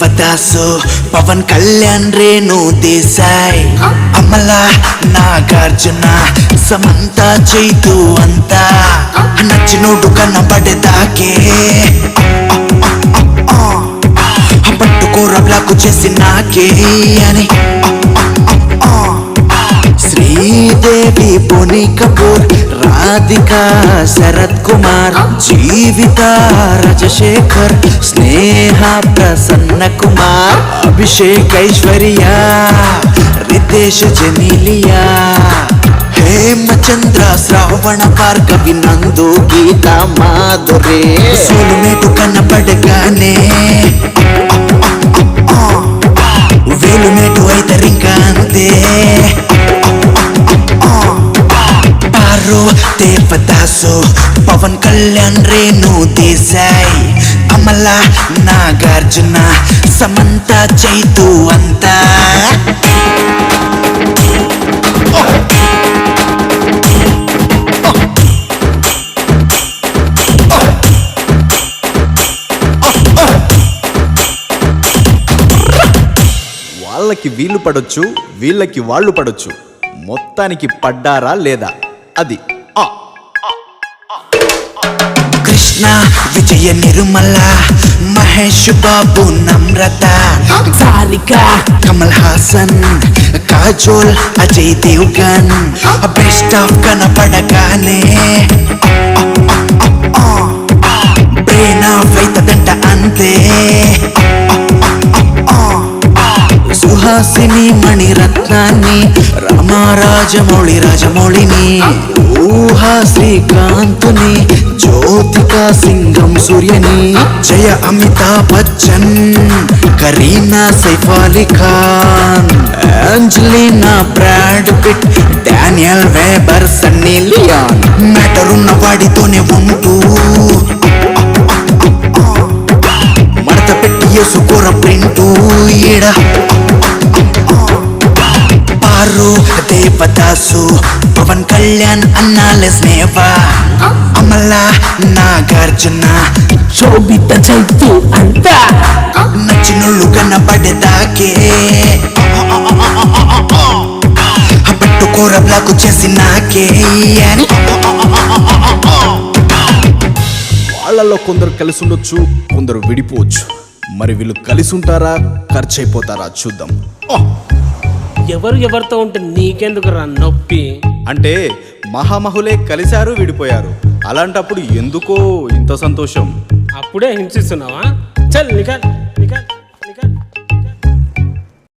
దేవదాసు పవన్ కళ్యాణ్ రేణు దేశాయ్ అమల నాగార్జున సమంత చైతు అంతా నచ్చినోడు కనబడేదాకే పట్టుకోర బ్లాకు చేసి నాకే అని శ్రీదేవి బోని కపూర్ రాధిక శరత్ కుమార్ జీవిత రాజశేఖర్ స్నేహ ప్రసన్న కుమార్ అభిషేక్ ఐశ్వర్య రితేష్ జెనీలియా హేమచంద్ర శ్రావణ భార్గవి నందు గీతా మాధురే సోలుమేటు కనపడగానే వేలుమేటు అయితే ఇంకా అంతే పారు దేవదాసు పవన్ కళ్యాణ్ రేణు దేశాయ్ అమల నాగార్జున సమంత చైతు అంతా వాళ్ళకి వీళ్ళు పడొచ్చు, వీళ్ళకి వాళ్ళు పడొచ్చు, మొత్తానికి పడ్డారా లేదా అది కృష్ణ విజయ నిర్మల మహేష్ బాబు నమ్రత సారిక కమల్ హాసన్ కాజోల్ అజయ్ దేవ్గన్ బెస్ట్ ఆఫ్ కనపడగానే బ్రెయిన్ ఆఫ్ అవుతుందంట అంతే సుహాసిని మణిరత్నాన్ని రాజమౌళిని ఊహా శ్రీకాంతుని జ్యోతికా సింగం సూర్యని Jaya Amitabh Bachchan Kareena Saif Ali Khan Angelina Brad Pitt Daniel Weber Sunny Leone matter ఉన్న వాడితోనే ఉంటూ మడత పెట్టి వేసుకోర ప్రింటూ ఈడ పారు దేవదాసు పవన్ కళ్యాణ్ అన్నాలే స్నేహ అమల నాగార్జున శోభిత చైతు అంతా నచ్చినోళ్ళు కనబడేదాకే పట్టుకోర బ్లాకు చేసి నాకే అని వాళ్ళల్లో కొందరు కలిసి ఉండొచ్చు, కొందరు విడిపోవచ్చు. మరి వీళ్ళు కలిసి ఉంటారా, ఖర్చు అయిపోతారా చూద్దాం. ఎవరితో ఉంటే నీకెందుకు రా నొప్పి? అంటే మహామహులే కలిశారు, విడిపోయారు. అలాంటప్పుడు ఎందుకో ఇంత సంతోషం? అప్పుడే హింసిస్తున్నావా? చల్ నికల్.